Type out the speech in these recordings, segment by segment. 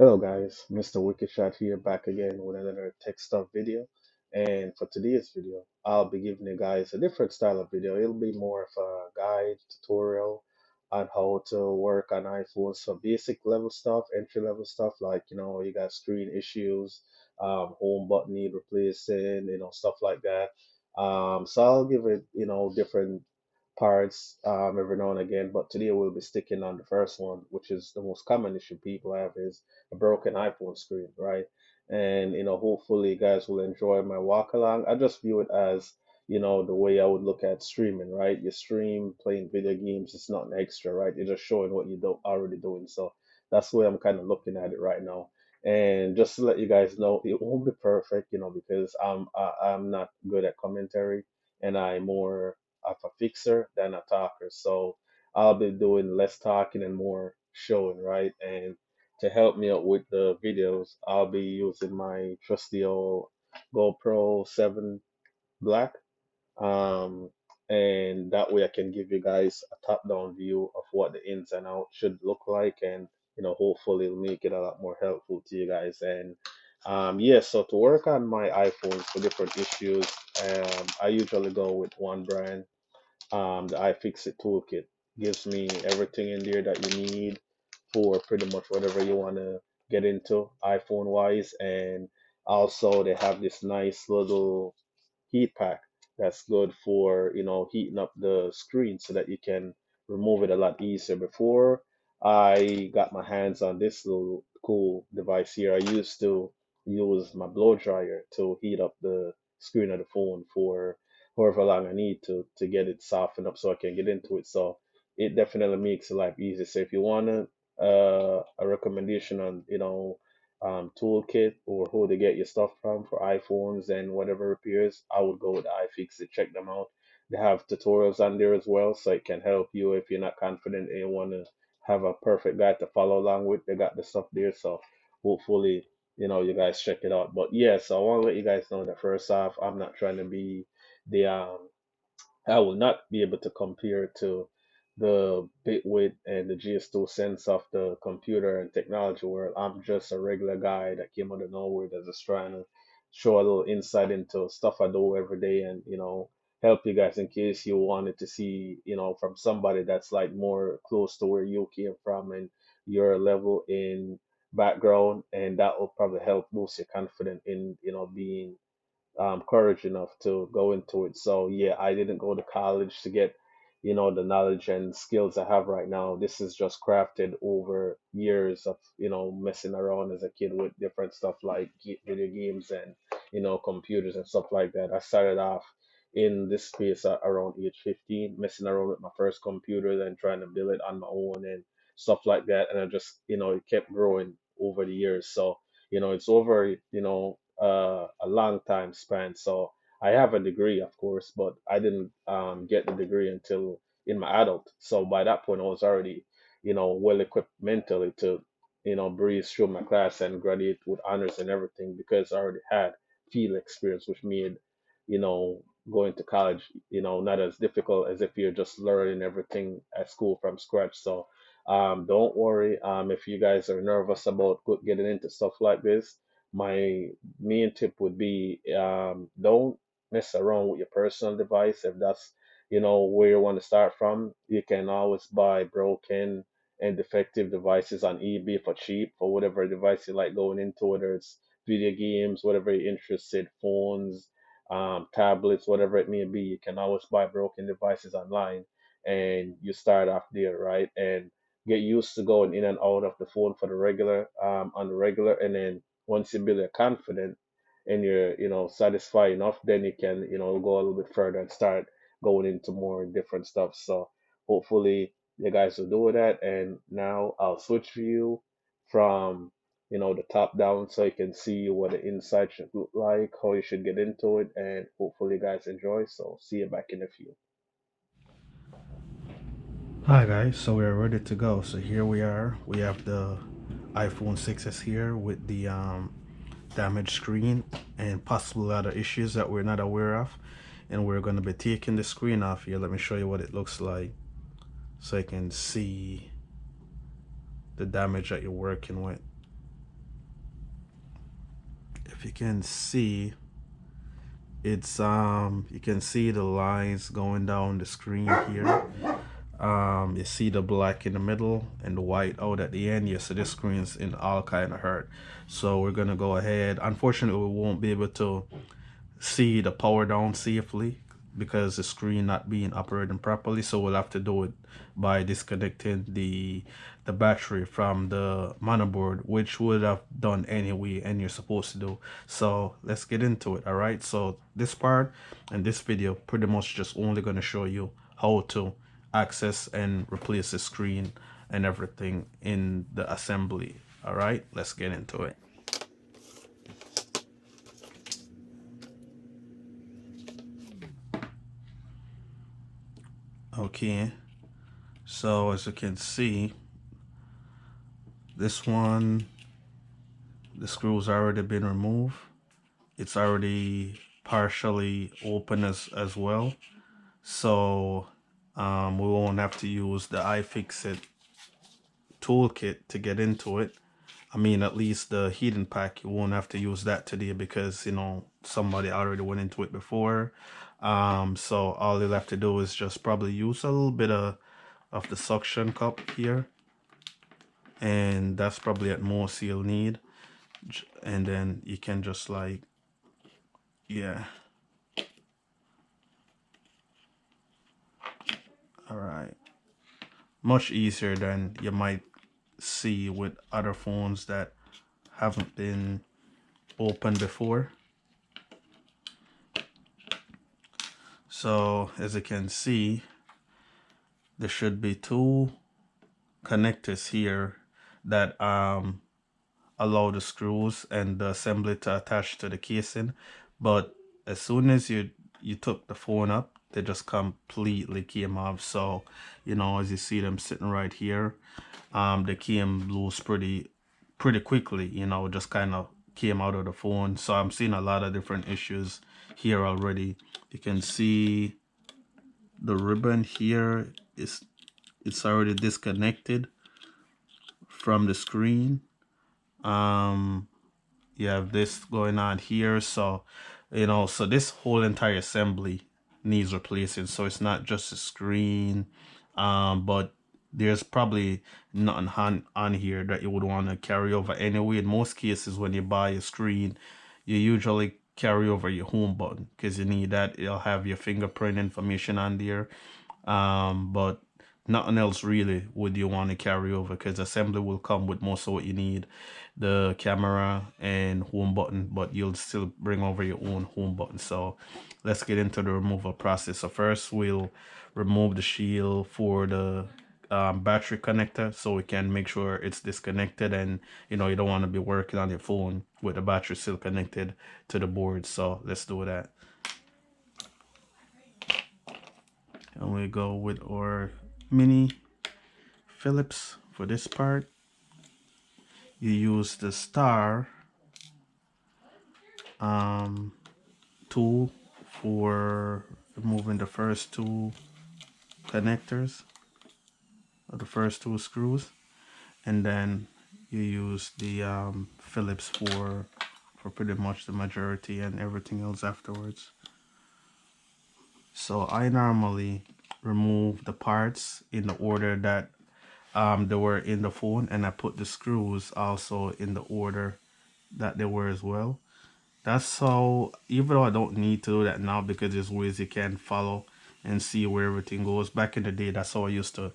Hello guys, Mr. Wicked Shot here back again with another tech stuff video. And for today's video, I'll be giving you guys a different style of video. It'll be more of a guide tutorial on how to work on iPhone. So basic level stuff, entry level stuff like, you got screen issues, home button need replacing, stuff like that. So I'll give it, different parts every now and again, but today we'll be sticking on the first one, which is the most common issue people have is a broken iPhone screen, right? And hopefully you guys will enjoy my walk along. I just view it as, the way I would look at streaming, right? You stream playing video games, it's not an extra, right? You're just showing what you do already doing. So that's the way I'm kind of looking at it right now. And just to let you guys know, it won't be perfect, because I'm not good at commentary and I'm more of a fixer than a talker. So I'll be doing less talking and more showing, right? And to help me out with the videos, I'll be using my trusty old GoPro 7 Black. Um, and that way I can give you guys a top-down view of what the ins and outs should look like, and hopefully it'll make it a lot more helpful to you guys. And yeah, so to work on my iPhones for different issues, I usually go with one brand. The iFixit toolkit gives me everything in there that you need for pretty much whatever you want to get into iPhone wise. And also they have this nice little heat pack that's good for heating up the screen so that you can remove it a lot easier. Before I got my hands on this little cool device here, I used to use my blow dryer to heat up the screen of the phone for however long I need to get it softened up so I can get into it. So it definitely makes life easier. So if you want a recommendation on toolkit or who to get your stuff from for iPhones and whatever repairs, I would go with iFixit. Check them out. They have tutorials on there as well, so it can help you if you're not confident and you want to have a perfect guide to follow along with. They got the stuff there, so hopefully, you guys check it out. But yeah, so I want to let you guys know that first off, I'm not trying to be the I will not be able to compare to the bitwidth and the GS2 sense of the computer and technology world. I'm just a regular guy that came out of nowhere that's just trying to show a little insight into stuff I do every day and, help you guys in case you wanted to see, from somebody that's like more close to where you came from and your level in background, and that will probably help boost your confidence in, being courage enough to go into it. So yeah, I didn't go to college to get, the knowledge and skills I have right now. This is just crafted over years of, messing around as a kid with different stuff like video games and, computers and stuff like that. I started off in this space at around age 15, messing around with my first computer and trying to build it on my own and stuff like that. And I just, it kept growing over the years. So, it's over, a long time span. So I have a degree, of course, but I didn't get the degree until in my adult. So by that point, I was already, well equipped mentally to, breeze through my class and graduate with honors and everything because I already had field experience, which made, going to college, not as difficult as if you're just learning everything at school from scratch. So don't worry. If you guys are nervous about getting into stuff like this, my main tip would be don't mess around with your personal device. If that's where you want to start from, you can always buy broken and defective devices on eBay for cheap for whatever device you like going into, whether it's video games, whatever you're interested, phones, tablets, whatever it may be. You can always buy broken devices online, and you start off there, right? And get used to going in and out of the phone for the regular on the regular, and then once you build your confidence and you're satisfied enough, then you can go a little bit further and start going into more different stuff. So hopefully you guys will do that. And now I'll switch view from the top down so you can see what the inside should look like, how you should get into it, and hopefully you guys enjoy. So see you back in a few. Hi guys, so we are ready to go. So here we are. We have the iPhone 6s here with the damaged screen and possible other issues that we're not aware of. And we're going to be taking the screen off here. Let me show you what it looks like so you can see the damage that you're working with. if you can see, it's you can see the lines going down the screen here. You see the black in the middle and the white out at the end. Yeah, so this screen's in all kind of hurt. So we're gonna go ahead. Unfortunately, we won't be able to see the power down safely because the screen not being operating properly, so we'll have to do it by disconnecting the battery from the motherboard, which would have done anyway and you're supposed to do. So let's get into it. All right, so this part and this video pretty much just only going to show you how to access and replace the screen and everything in the assembly. All right, let's get into it. Okay, so as you can see, this one, the screws already been removed. It's already partially open as well. So we won't have to use the iFixit toolkit to get into it. I mean, at least the heating pack, you won't have to use that today because, you know, somebody already went into it before. So all you'll have to do is just probably use a little bit of the suction cup here. And that's probably at most you'll need. And then you can just like, yeah. All right. Much easier than you might see with other phones that haven't been opened before. So as you can see, there should be two connectors here that allow the screws and the assembly to attach to the casing, but as soon as you took the phone up, they just completely came off. So, you know, as you see them sitting right here, they came loose pretty quickly, you know, just kind of came out of the phone. So I'm seeing a lot of different issues here already. You can see the ribbon here is, it's already disconnected from the screen. You have this going on here, so you know, so this whole entire assembly needs replacing. So it's not just the screen, but there's probably nothing on here that you would want to carry over anyway. In most cases, when you buy a screen, you usually carry over your home button because you need that. It'll have your fingerprint information on there, but nothing else really would you want to carry over because assembly will come with most of what you need, the camera and home button, but you'll still bring over your own home button. So let's get into the removal process. So first we'll remove the shield for the battery connector so we can make sure it's disconnected, and you know, you don't want to be working on your phone with the battery still connected to the board. So let's do that. And we go with our mini Phillips for this part. You use the star tool for removing the first two connectors, or the first two screws, and then you use the Phillips for pretty much the majority and everything else afterwards. So I normally remove the parts in the order that they were in the phone, and I put the screws also in the order that they were as well. That's how, even though I don't need to do that now because there's ways you can follow and see where everything goes. Back in the day, that's how I used to,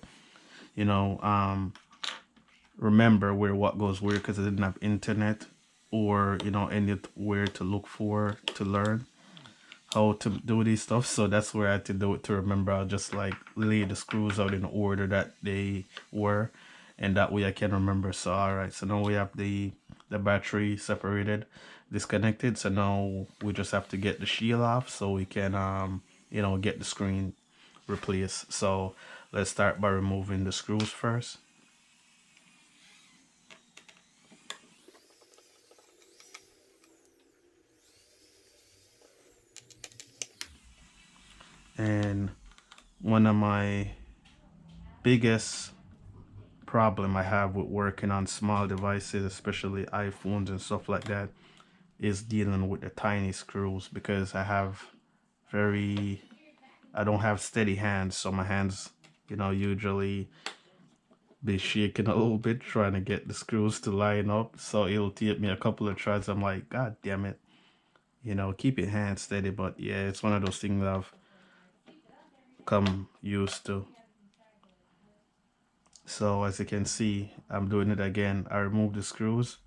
you know, remember where what goes where because I didn't have internet or, you know, anywhere to look for to learn how to do these stuff. So that's where I had to do it to remember. I'll just like lay the screws out in the order that they were, and that way I can remember. So all right, so now we have the battery separated, disconnected. So now we just have to get the shield off so we can you know, get the screen replaced. So let's start by removing the screws first. And one of my biggest problem I have with working on small devices, especially iPhones and stuff like that, is dealing with the tiny screws, because I don't have steady hands, so my hands, usually be shaking a little bit trying to get the screws to line up. So it'll take me a couple of tries. I'm like, God damn it, keep your hands steady. But yeah, it's one of those things I've come used to. So as you can see, I'm doing it again. I removed the screws,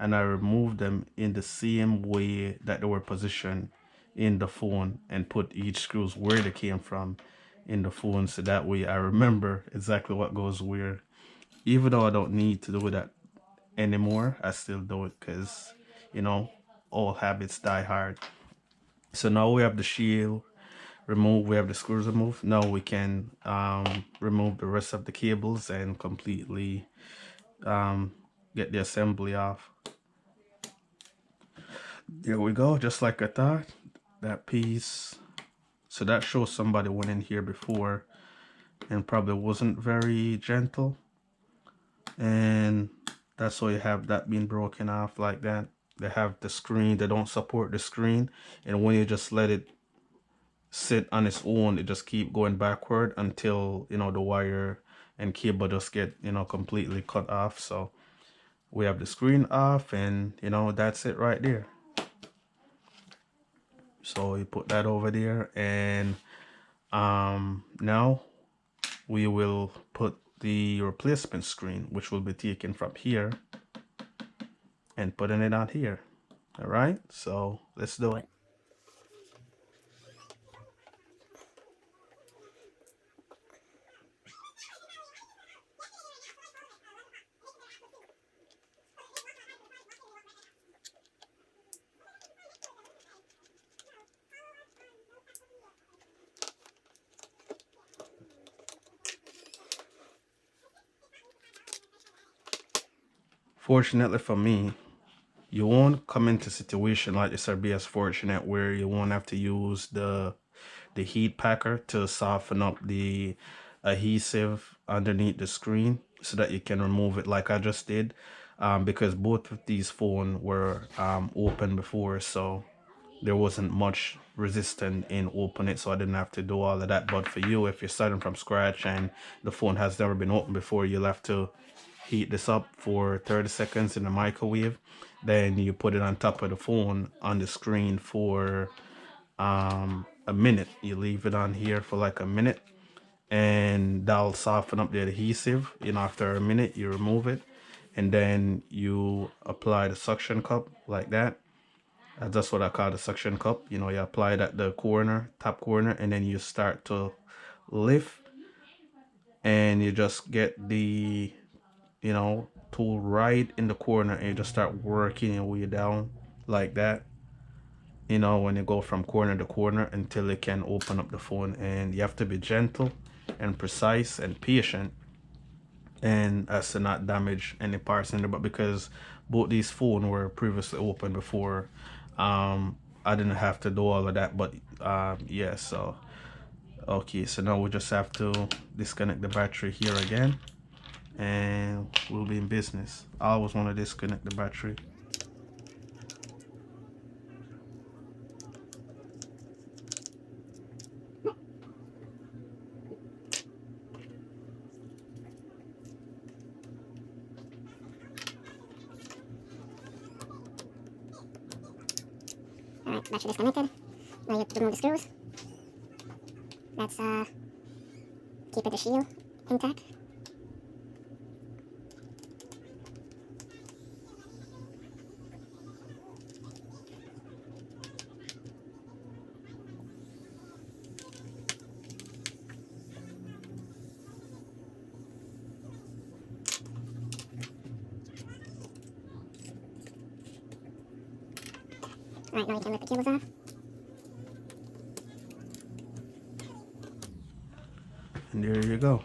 and I removed them in the same way that they were positioned in the phone, and put each screws where they came from in the phone, so that way I remember exactly what goes where. Even though I don't need to do that anymore, I still do it because, you know, all habits die hard. So now we have the shield removed, we have the screws removed. Now we can remove the rest of the cables and completely get the assembly off. There we go, just like I thought. That piece. So that shows somebody went in here before and probably wasn't very gentle. And that's why you have that being broken off like that. They have the screen, they don't support the screen. And when you just let it sit on its own, it just keep going backward until, the wire and cable just get, completely cut off. So we have the screen off, and, that's it right there. So you put that over there, and now we will put the replacement screen, which will be taken from here and putting it on here. All right, so let's do it. Fortunately for me, you won't come into a situation like this or be as fortunate where you won't have to use the heat packer to soften up the adhesive underneath the screen so that you can remove it like I just did, because both of these phones were open before, so there wasn't much resistance in opening it, so I didn't have to do all of that. But for you, if you're starting from scratch and the phone has never been opened before, you'll have to heat this up for 30 seconds in the microwave. Then you put it on top of the phone on the screen for a minute. You leave it on here for like a minute, and that'll soften up the adhesive. After a minute you remove it, and then you apply the suction cup like that. That's what I call the suction cup. You apply it at the corner, top corner, and then you start to lift, and you just get the tool right in the corner, and you just start working your way down like that. When you go from corner to corner until it can open up the phone. And you have to be gentle and precise and patient, and as to not damage any parts in there. But because both these phones were previously open before, I didn't have to do all of that. But yeah, so okay, so now we just have to disconnect the battery here again, and we'll be in business. I always want to disconnect the battery. Alright, battery disconnected. Now you remove the screws. That's keep the shield intact. Alright, now you can lift the cables off. And there you go.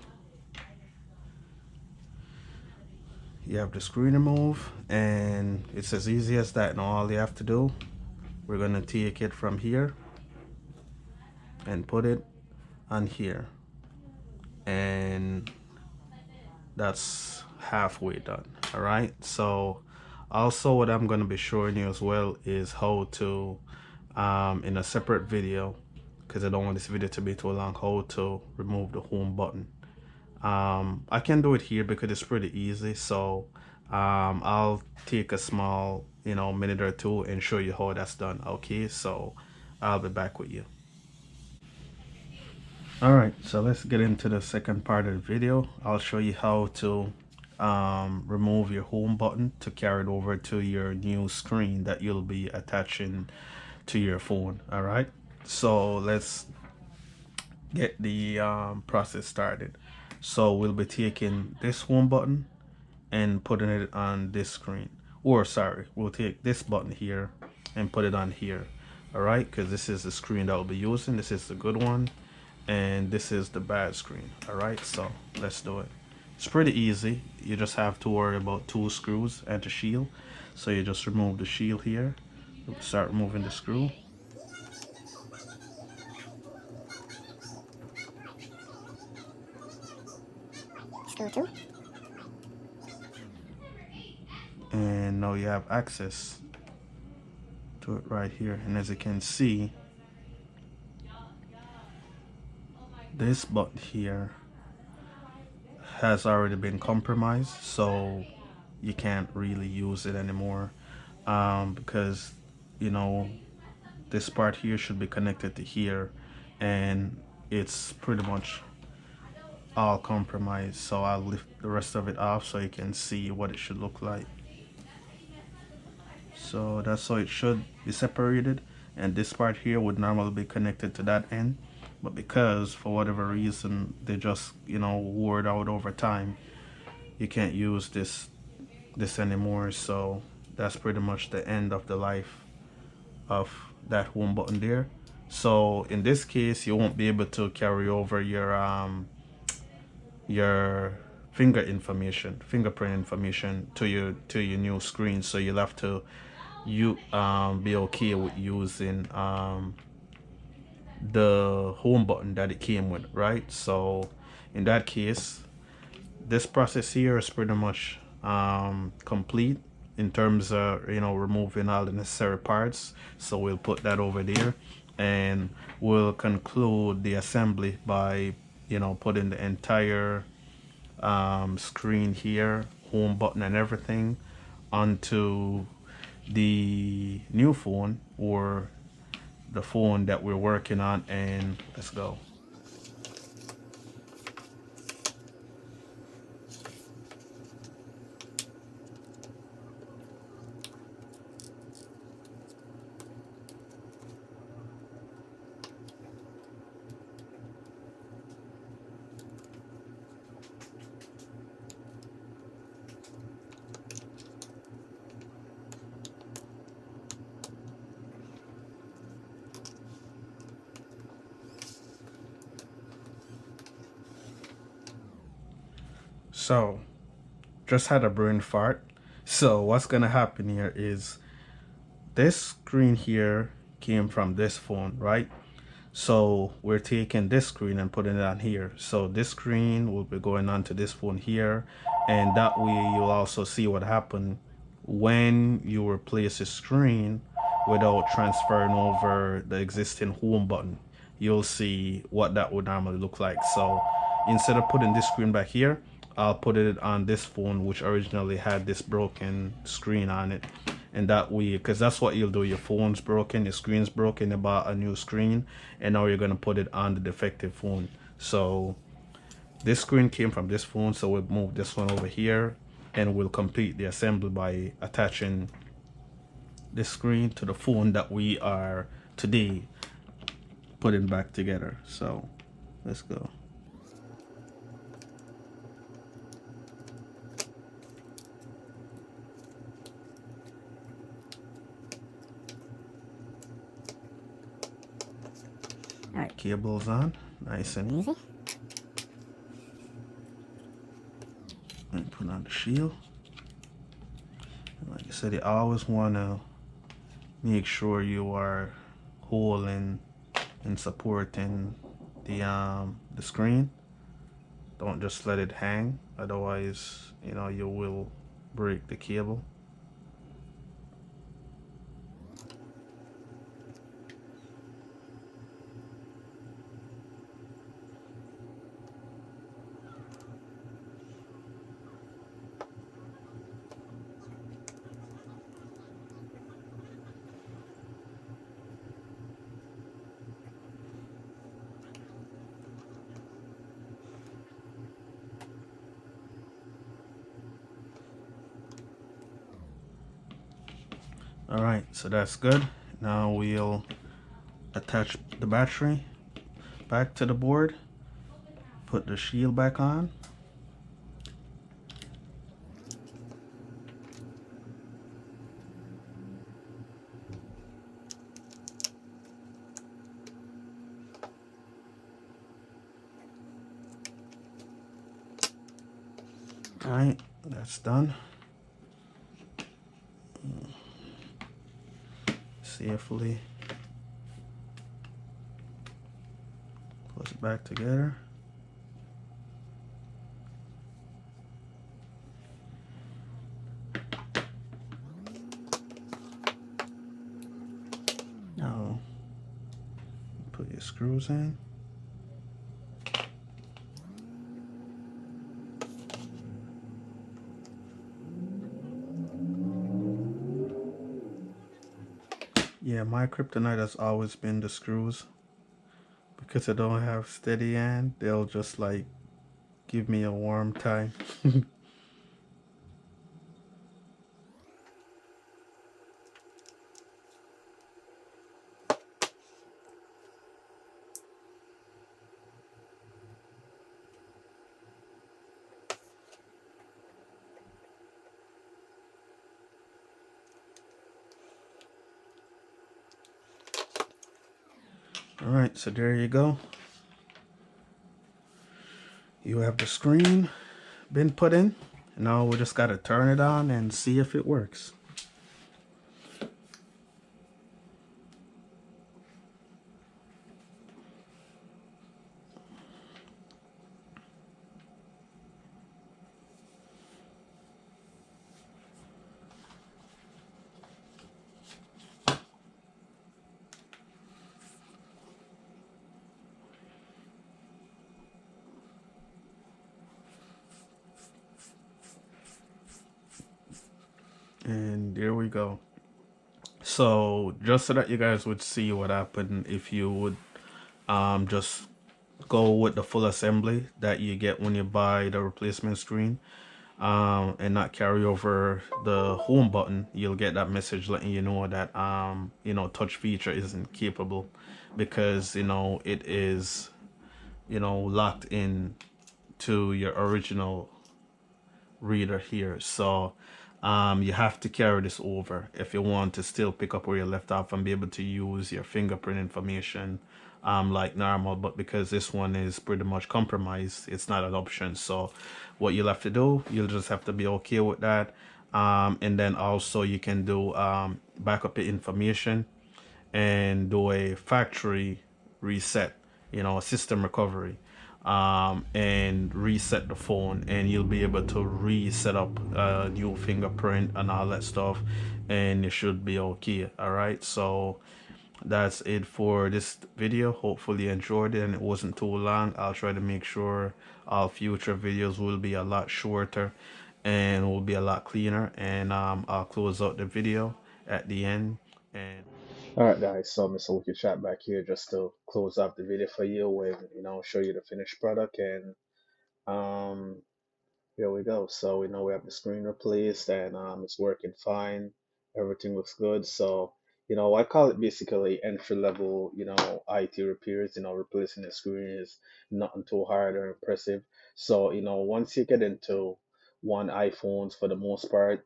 You have the screen remove, and it's as easy as that. Now all you have to do, we're gonna take it from here and put it on here, and that's halfway done. All right, so Also, what I'm going to be showing you as well is how to, in a separate video, because I don't want this video to be too long, how to remove the home button. I can do it here because it's pretty easy. So I'll take a small, minute or two and show you how that's done. Okay, so I'll be back with you. All right, so let's get into the second part of the video. I'll show you how to remove your home button to carry it over to your new screen that you'll be attaching to your phone. All right, so let's get the process started. So we'll be taking this home button and putting it on this screen, or sorry, we'll take this button here and put it on here. All right, because this is the screen that we'll be using. This is the good one and this is the bad screen. All right, so let's do it. It's pretty easy. You just have to worry about 2 screws and a shield. So you just remove the shield here, start removing the screw, Screw 2. and now you have access to it right here. And as you can see, this button here has already been compromised, so you can't really use it anymore, because this part here should be connected to here, and it's pretty much all compromised. So I'll lift the rest of it off so you can see what it should look like. So that's how it should be separated, and this part here would normally be connected to that end, but because for whatever reason they just wore it out over time, you can't use this anymore. So that's pretty much the end of the life of that home button there. So in this case, you won't be able to carry over your fingerprint information to your new screen. So you'll have to be okay with using the home button that it came with, right? So in that case, this process here is pretty much complete in terms of removing all the necessary parts. So we'll put that over there, and we'll conclude the assembly by putting the entire screen here, home button and everything, onto the new phone or the phone that we're working on. And let's go. So just had a brain fart. So what's gonna happen here is this screen here came from this phone, right? So we're taking this screen and putting it on here. So this screen will be going onto this phone here, and that way you'll also see what happened when you replace a screen without transferring over the existing home button. You'll see what that would normally look like. So instead of putting this screen back here, I'll put it on this phone, which originally had this broken screen on it. And that way, because that's what you'll do, your phone's broken, your screen's broken, you bought a new screen, and now you're going to put it on the defective phone. So this screen came from this phone, so we'll move this one over here, and we'll complete the assembly by attaching this screen to the phone that we are today putting back together. So let's go. All right. Cables on, nice and easy. Easy. And put on the shield. And like I said, you always want to make sure you are holding and supporting the screen. Don't just let it hang, otherwise you will break the cable. All right, so that's good. Now we'll attach the battery back to the board, put the shield back on. All right, that's done. Safely close it back together. Now put your screws in. Yeah, my kryptonite has always been the screws because I don't have steady hand. They'll just like give me a warm time. All right, so there you go. You have the screen been put in. Now we just gotta turn it on and see if it works. And there we go. So just so that you guys would see what happened if you would just go with the full assembly that you get when you buy the replacement screen, and not carry over the home button, you'll get that message letting you know that touch feature isn't capable because it is locked in to your original reader here. So you have to carry this over if you want to still pick up where you left off and be able to use your fingerprint information like normal. But because this one is pretty much compromised, it's not an option. So what you'll have to do, you'll just have to be okay with that. And then also you can do backup your information and do a factory reset, a system recovery, and reset the phone, and you'll be able to reset up a new fingerprint and all that stuff, and you should be okay. All right, so that's it for this video. Hopefully you enjoyed it and it wasn't too long. I'll try to make sure all future videos will be a lot shorter and will be a lot cleaner, and I'll close out the video at the end. And All right, guys. So Mr. Wicked Chat back here just to close up the video for you and show you the finished product and um here we go. So we know we have the screen replaced and it's working fine. Everything looks good. So, I call it basically entry level, IT repairs. Replacing the screen is nothing too hard or impressive. So, once you get into one iPhones for the most part,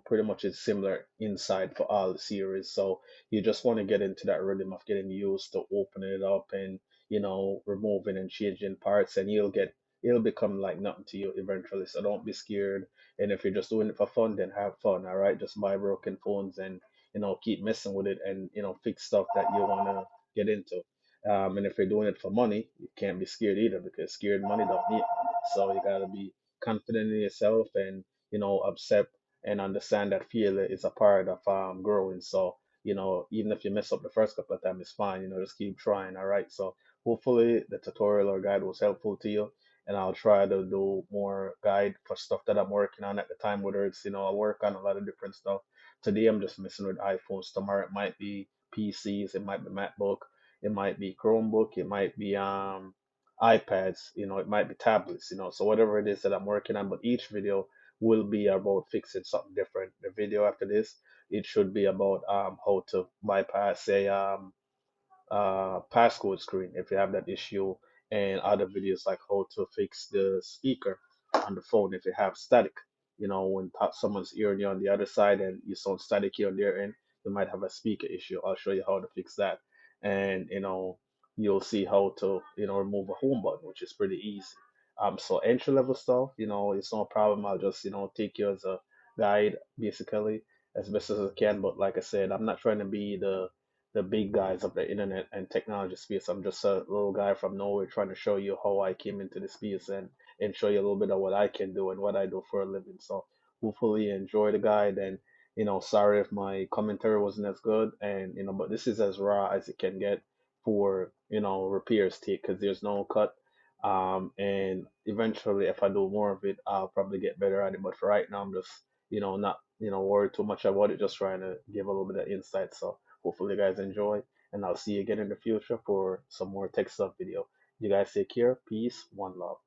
pretty much it's similar inside for all the series. So you just want to get into that rhythm of getting used to opening it up and, removing and changing parts, and it'll become like nothing to you eventually. So don't be scared. And if you're just doing it for fun, then have fun. All right. Just buy broken phones and, keep messing with it and, fix stuff that you want to get into. And if you're doing it for money, you can't be scared either because scared money don't need money. So you got to be confident in yourself and, accept and understand that failure is a part of growing. So, even if you mess up the first couple of times, it's fine. Just keep trying. All right. So hopefully the tutorial or guide was helpful to you, and I'll try to do more guide for stuff that I'm working on at the time, whether it's, I work on a lot of different stuff. Today I'm just messing with iPhones. Tomorrow it might be PCs, it might be MacBook, it might be Chromebook, it might be iPads, it might be tablets, so whatever it is that I'm working on, but each video will be about fixing something different. The video after this, it should be about how to bypass a passcode screen if you have that issue, and other videos like how to fix the speaker on the phone if you have static. You know, when someone's hearing you on the other side and you sound staticky on their end, you might have a speaker issue. I'll show you how to fix that. And, you'll see how to, remove a home button, which is pretty easy. So entry level stuff, it's no problem. I'll just, take you as a guide basically as best as I can. But like I said, I'm not trying to be the big guys of the internet and technology space. I'm just a little guy from nowhere trying to show you how I came into the space and show you a little bit of what I can do and what I do for a living. So hopefully you enjoy the guide, and sorry if my commentary wasn't as good, and but this is as raw as it can get for repairs take, because there's no cut. And eventually if I do more of it, I'll probably get better at it. But for right now, I'm just not worried too much about it, just trying to give a little bit of insight. So hopefully you guys enjoy, and I'll see you again in the future for some more tech stuff video. You guys take care. Peace. One love.